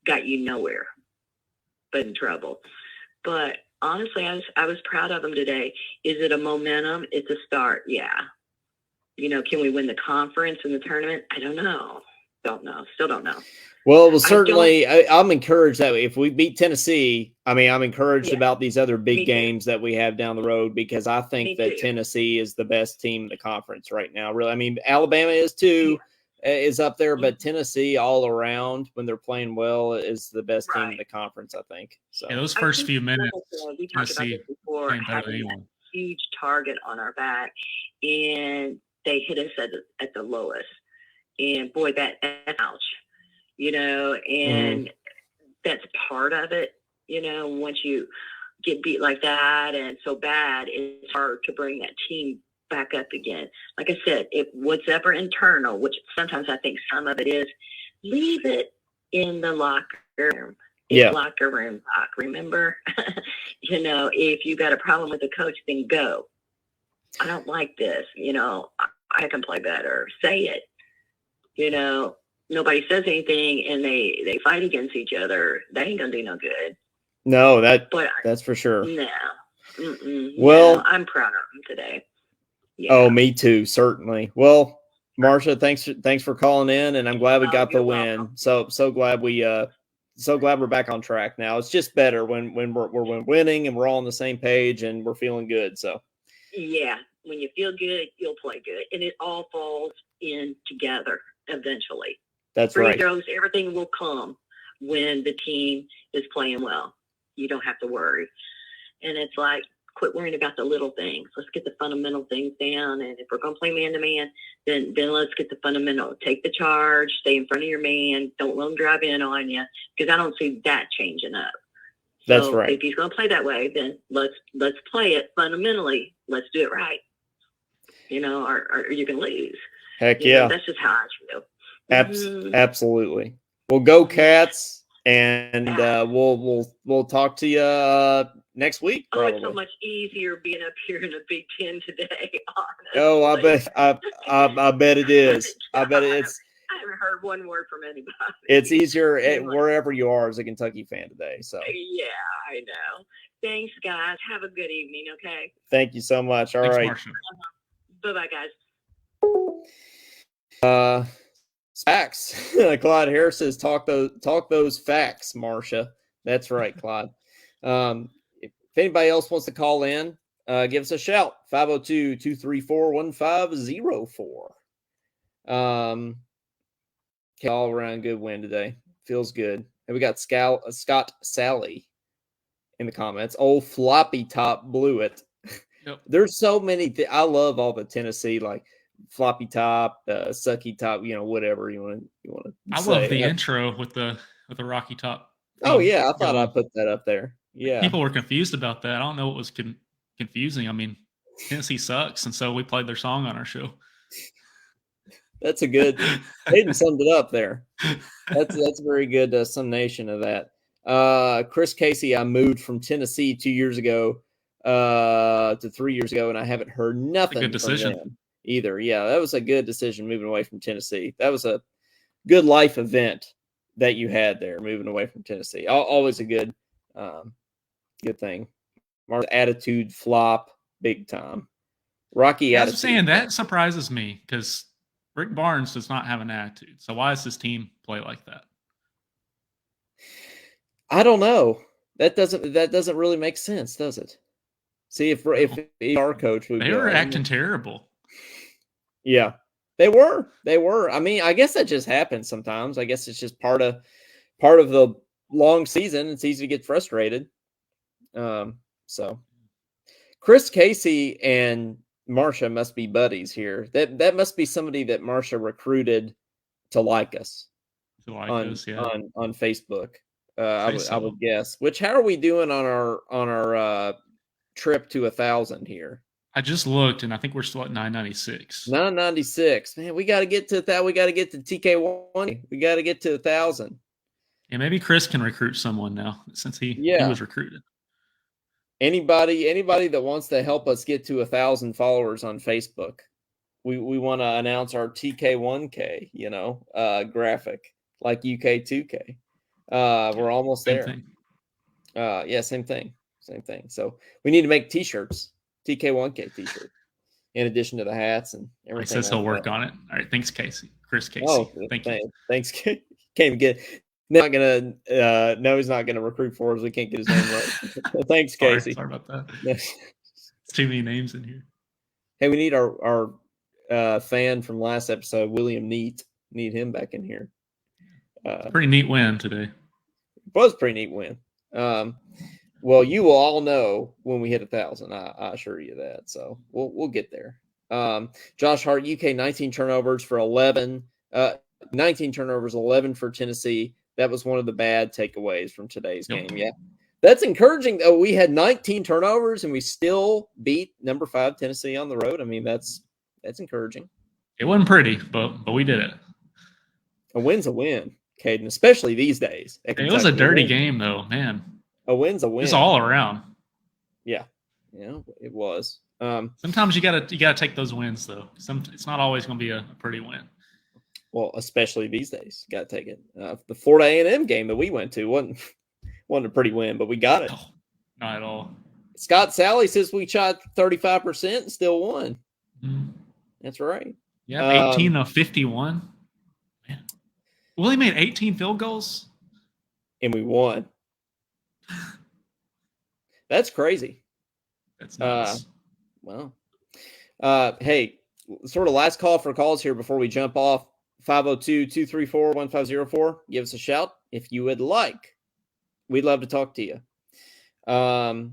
S7: got you nowhere but in trouble. But honestly, I was proud of them today. Is it a momentum? It's a start. Yeah. Can we win the conference and the tournament? I don't know. Still don't know.
S2: Well, certainly, I'm encouraged that if we beat Tennessee, I'm encouraged about these other big games that we have down the road, because I think that Tennessee is the best team in the conference right now. Really, I mean, Alabama is too, is up there, but Tennessee all around when they're playing well is the best team in the conference, I think. So
S3: those first few minutes,
S7: we talked about this before, having that huge target on our back, and they hit us at the lowest. And boy, that's ouch. And that's part of it. Once you get beat like that and so bad, it's hard to bring that team back up again. Like I said, if whatever internal, which sometimes I think some of it is, leave it in the locker room. Locker room talk. Remember, if you got a problem with the coach, then go. I don't like this. I can play better. Say it. nobody says anything and they fight against each other, that ain't gonna do no good.
S2: No,
S7: But
S2: that's for sure.
S7: no,
S2: Well,
S7: no, I'm proud of them today. Yeah.
S2: Oh, me too, certainly. Well, Marcia, thanks for calling in, and I'm glad we got the
S7: you're
S2: win.
S7: welcome.
S2: So glad we're back on track now. It's just better when we're winning and we're all on the same page and we're feeling good. So
S7: Yeah, when you feel good, you'll play good, and it all falls in together eventually.
S2: that's
S7: Free
S2: right.
S7: throws, everything will come when the team is playing well. You don't have to worry. And it's like, quit worrying about the little things. Let's get the fundamental things down. And if we're going to play man-to-man, then let's get the fundamental. Take the charge, stay in front of your man, don't let him drive in on you, because I don't see that changing up.
S2: That's
S7: So
S2: right.
S7: if he's going to play that way, then let's play it fundamentally. Let's do it right. Or you can lose.
S2: Heck
S7: You know,
S2: yeah.
S7: that's just how I feel. Mhm.
S2: Absolutely. Well, go Cats, and we'll talk to you next week.
S7: Oh,
S2: Probably.
S7: it's so much easier being up here in the Big Ten today. Honestly.
S2: Oh, I bet it is. I bet it's.
S7: I haven't heard one word from anybody.
S2: It's easier
S7: Anyway.
S2: wherever you are as a Kentucky fan today. So
S7: Yeah, I know. Thanks, guys. Have a good evening. Okay.
S2: thank you so much. All
S3: Thanks,
S2: right.
S3: Marcia.
S7: Bye-bye, guys.
S2: Facts. Clyde Harris says, talk those facts, Marcia. That's right, Clyde. If anybody else wants to call in, give us a shout. 502-234-1504. All around good win today. Feels good. And we got Scott Sally in the comments. Old floppy top blew it.
S3: Yep.
S2: There's so many. I love all the Tennessee, like floppy top, sucky top, whatever you want to.
S3: I love the intro with the Rocky Top.
S2: Oh
S3: theme
S2: yeah, I thought
S3: going.
S2: I put that up there. Yeah,
S3: People were confused about that. I don't know what was confusing. I mean, Tennessee sucks, and so we played their song on our show.
S2: that's a good. Hayden summed it up there. That's a very good summation of that. Chris Casey, I moved from Tennessee 2 years ago to 3 years ago, and I haven't heard nothing.
S3: Good decision.
S2: From them either. Yeah, that was a good decision moving away from Tennessee. That was a good life event that you had there, moving away from Tennessee. Always a good thing. Mark's attitude flop big time. Rocky
S3: Yeah, I
S2: attitude.
S3: was saying that surprises me because Rick Barnes does not have an attitude. So why does his team play like that?
S2: I don't know. That doesn't really make sense, does it? See, if our coach would
S3: They were acting terrible.
S2: Yeah, they were. I mean, I guess that just happens sometimes. I guess it's just part of the long season. It's easy to get frustrated. So Chris Casey and Marcia must be buddies here. That must be somebody that Marcia recruited to like us on Facebook. I would guess. Which, how are we doing on our trip to 1,000 here?
S3: I just looked, and I think we're still at 996.
S2: 996. Man, we got to get to that. We got to get to TK1. We got to get to 1,000.
S3: Yeah, maybe Chris can recruit someone now since he was recruited.
S2: Anybody that wants to help us get to 1,000 followers on Facebook, we want to announce our TK1K, graphic like UK 2K. We're almost there.
S3: Thing.
S2: Same thing. So we need to make T-shirts. TK1K T-shirt, in addition to the hats and everything.
S3: He says he'll work on it. All right, thanks, Casey. Chris Casey.
S2: Oh,
S3: thank you.
S2: Thanks. Can't even get. Not gonna. No, he's not gonna recruit for us. We can't get his name right. Thanks, Casey.
S3: Sorry about that. It's too many names in here.
S2: Hey, we need our fan from last episode, William Neat. Need him back in here.
S3: Pretty neat win today.
S2: It was a pretty neat win. Well, you will all know when we hit 1,000. I assure you that. So we'll get there. Josh Hart, UK 19 turnovers for 11. 19 turnovers, 11 for Tennessee. That was one of the bad takeaways from today's game. Yeah, that's encouraging. Though we had 19 turnovers and we still beat number 5 Tennessee on the road. I mean, that's encouraging.
S3: It wasn't pretty, but we did it.
S2: A win's a win, Caden, especially these days.
S3: It was a dirty game, though, man.
S2: A win's a win.
S3: It's all around.
S2: Yeah, it was.
S3: Sometimes you gotta take those wins, though. It's not always going to be a pretty win.
S2: Well, especially these days, got to take it. The Florida A&M game that we went to wasn't a pretty win, but we got it.
S3: No, not at all.
S2: Scott Sally says we shot 35% and still won.
S3: Mhm.
S2: That's right.
S3: Yeah, 18 of 51. Man. Willie made 18 field goals.
S2: And we won. That's crazy.
S3: That's nuts.
S2: Well, hey, sort of last call for calls here before we jump off. 502-234-1504. Give us a shout if you would like. We'd love to talk to you. Because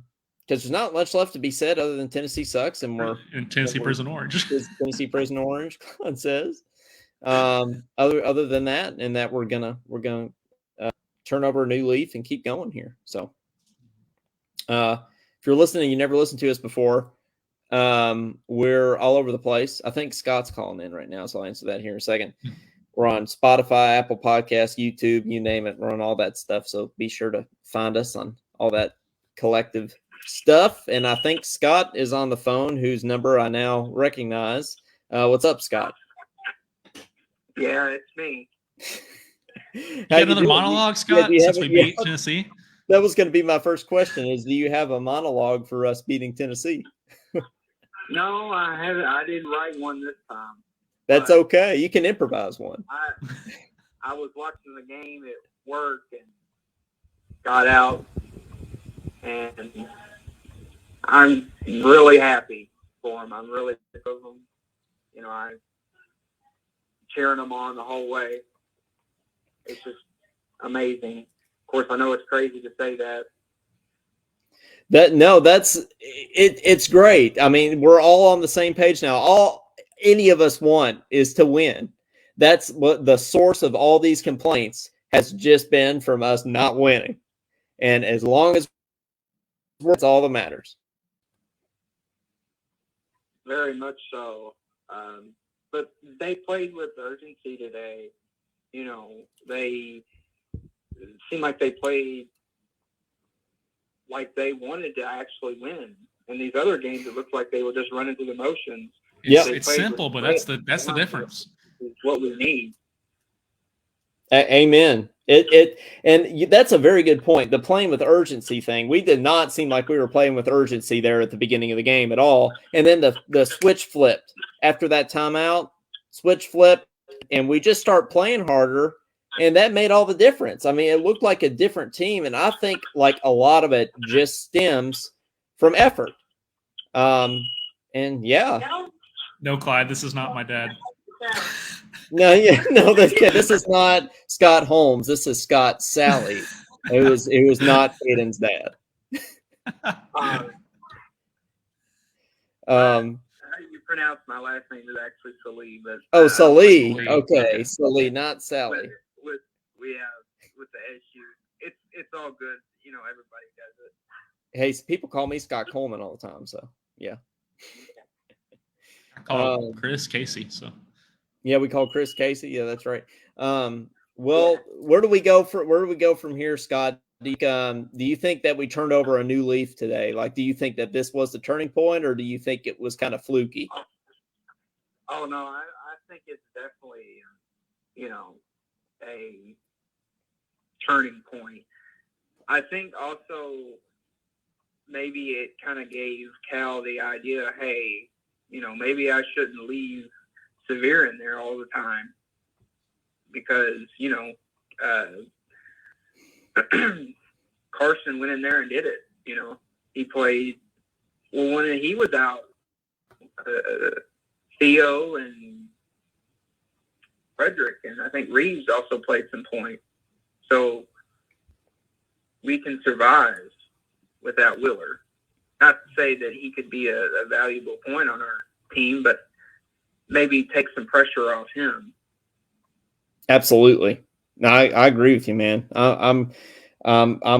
S2: there's not much left to be said other than Tennessee sucks, and we're
S3: in Tennessee Prison Orange.
S2: Tennessee Prison Orange, Colin says. Other than that, and that we're gonna turn over a new leaf and keep going here. So, if you're listening, and you never listened to us before. We're all over the place. I think Scott's calling in right now, so I'll answer that here in a second. We're on Spotify, Apple Podcasts, YouTube, you name it. We're on all that stuff. So be sure to find us on all that collective stuff. And I think Scott is on the phone, whose number I now recognize. What's up, Scott?
S5: Yeah, it's me.
S3: You got another monologue, Scott, since we beat Tennessee?
S2: That was going to be my first question is, do you have a monologue for us beating Tennessee?
S5: No, I haven't. I didn't write one this time.
S2: That's okay. You can improvise one.
S5: I was watching the game at work and got out, and I'm really happy for them. I'm really sick of them. You know, I'm cheering them on the whole way. It's just amazing. Of course, I know it's crazy to say that.
S2: That's it. It's great. I mean, we're all on the same page now. All any of us want is to win. That's what the source of all these complaints has just been from us not winning. And as long as that's all that matters.
S5: Very much so. But they played with urgency today. You know, they seemed like they played like they wanted to actually win. In these other games, it looked like they were just running through the motions.
S3: It's simple, but that's the difference.
S5: It's what we need.
S2: Amen. That's a very good point. The playing with urgency thing. We did not seem like we were playing with urgency there at the beginning of the game at all. And then the switch flipped after that timeout. Switch flipped, and we just start playing harder. And that made all the difference. I mean, it looked like a different team. And I think like a lot of it just stems from effort. And yeah.
S3: No, Clyde, this is not my dad.
S2: No, this is not Scott Holmes. This is Scott Sally. It was not Aiden's dad.
S5: How you pronounce my last name is actually Salih, but
S2: Salih. Okay, Salih, not Sally.
S5: With the SU, it's all good. You know, everybody does it.
S2: Hey, people call me Scott Coleman all the time, so yeah.
S3: I call Chris Casey, so.
S2: Yeah, we call Chris Casey. Yeah, that's right. Well, where do we go from here, Scott? Do you think that we turned over a new leaf today? Like, do you think that this was the turning point, or do you think it was kind of fluky?
S5: Oh no, I think it's definitely a turning point. I think also maybe it kind of gave Cal the idea, hey, maybe I shouldn't leave Severe in there all the time, because Carson went in there and did it. He played well when he was out. Theo and Frederick, and I think Reeves also played some point. So we can survive without Willer. Not to say that he could be a valuable point on our team, but maybe take some pressure off him.
S2: Absolutely. No, I agree with you, man. I'm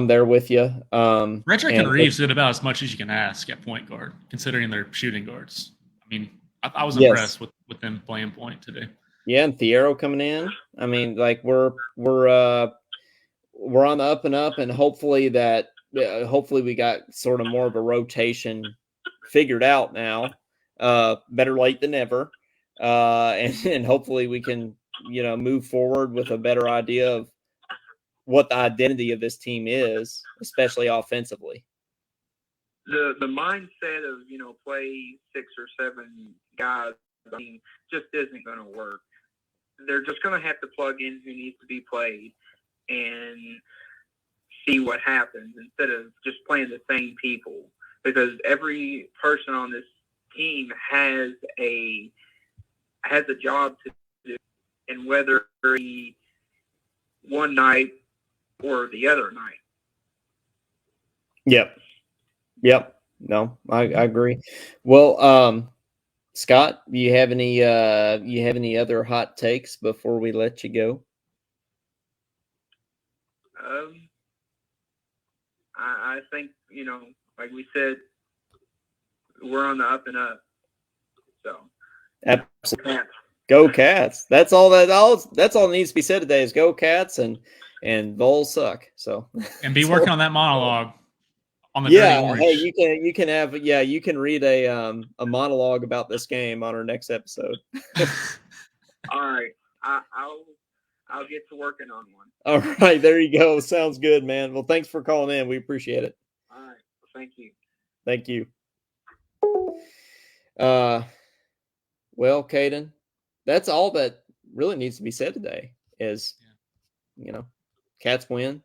S2: there with you.
S3: Frederick and Reeves did about as much as you can ask at point guard, considering their shooting guards. I mean, I was impressed with them playing point today.
S2: Yeah, and Thiero coming in. I mean, like we're on the up and up, and hopefully we got sort of more of a rotation figured out now. Better late than never. And hopefully we can move forward with a better idea of what the identity of this team is, especially offensively.
S8: The mindset of, play 6 or 7 guys, just isn't going to work. They're just going to have to plug in who needs to be played and see what happens instead of just playing the same people, because every person on this team has a job to do, and whether it's one night or the other night.
S2: Yep. No, I agree. Well, Scott, do you have any other hot takes before we let you go?
S8: I think, like we said, we're on the up and up. So
S2: absolutely. Go Cats. That's all that needs to be said today is go Cats, and Vols suck. So
S3: and be working on that monologue on the
S2: Dirty
S3: Orange.
S2: Hey, you can read a monologue about this game on our next episode.
S8: All right. I'll get to working on one.
S2: All right, there you go. Sounds good, man. Well, thanks for calling in. We appreciate it.
S8: All right. Thank you.
S2: Thank you. Well, Caden, that's all that really needs to be said today is, Cats win,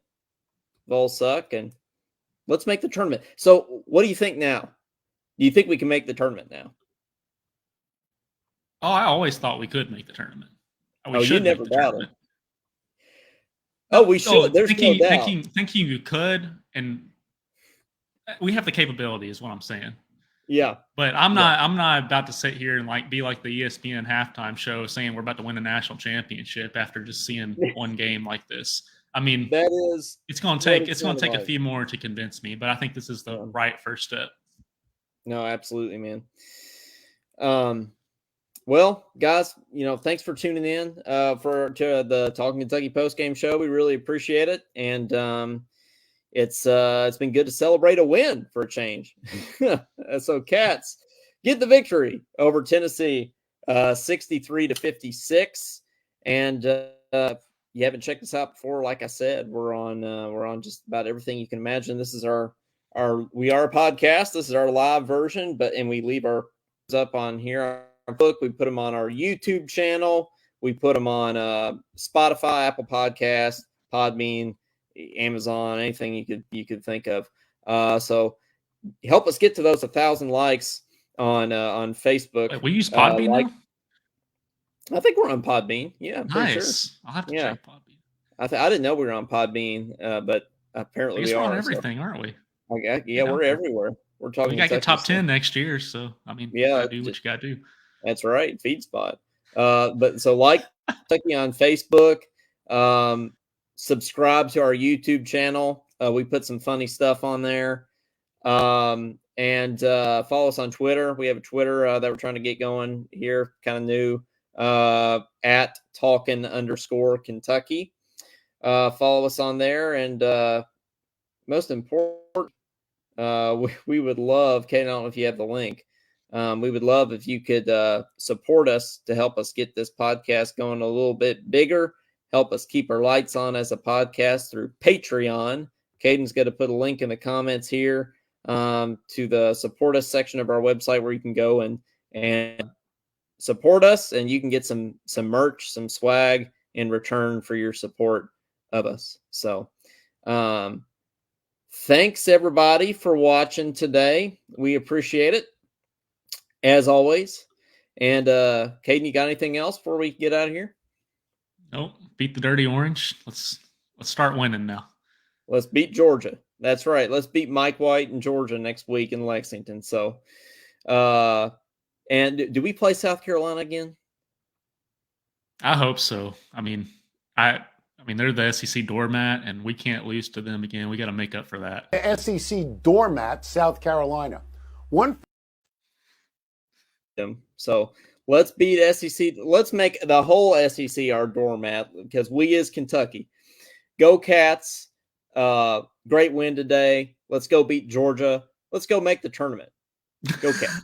S2: Vols suck, and let's make the tournament. So what do you think now? Do you think we can make the tournament now?
S3: Oh, I always thought we could make the tournament.
S2: You never doubted. Oh, we should. There's no doubt.
S3: Thinking you could, and we have the capability is what I'm saying.
S2: Yeah.
S3: But I'm not about to sit here and be like the ESPN halftime show saying we're about to win a national championship after just seeing one game like this. I mean, it's going to take a few more to convince me, but I think this is the right first step.
S2: No, absolutely, man. Well, guys, thanks for tuning in to the Talking Kentucky postgame show. We really appreciate it, and it's been good to celebrate a win for a change. So, Cats get the victory over Tennessee, 63-56. And you haven't checked us out before, like I said, we're on just about everything you can imagine. This is we are a podcast. This is our live version, and we leave our up on here. Our book, we put them on our YouTube channel. We put them on Spotify, Apple Podcasts, Podbean, Amazon, anything you could think of. So help us get to those 1,000 likes on Facebook.
S3: Wait, we use Podbean now?
S2: I think we're on Podbean. Yeah, I'm
S3: nice.
S2: Sure.
S3: I'll have to check Podbean.
S2: I didn't know we were on Podbean, but apparently we are.
S3: We're on everything, aren't we?
S2: Okay, we're everywhere. We're talking.
S3: We got to get top 10 next year, so you gotta do what you got to do.
S2: That's right, feed spot. But so Kentucky on Facebook. Subscribe to our YouTube channel. We put some funny stuff on there. And follow us on Twitter. We have a Twitter that we're trying to get going here, kind of new, at Talkin_Kentucky. Follow us on there. And most important, we would love, Kate, I don't know if you have the link. We would love if you could support us to help us get this podcast going a little bit bigger. Help us keep our lights on as a podcast through Patreon. Caden's going to put a link in the comments here to the support us section of our website where you can go and support us, and you can get some merch, some swag in return for your support of us. So thanks everybody for watching today. We appreciate it as always. And Caden, you got anything else before we get out of here?
S3: Nope. Beat the Dirty Orange. Let's start winning now.
S2: Let's beat Georgia. That's right. Let's beat Mike White and Georgia next week in Lexington. So, and do we play South Carolina again?
S3: I hope so. I mean, they're the SEC doormat, and we can't lose to them again. We got to make up for that.
S4: The SEC doormat, South Carolina.
S2: So let's beat SEC. Let's make the whole SEC our doormat because we is Kentucky. Go Cats. Great win today. Let's go beat Georgia. Let's go make the tournament. Go Cats.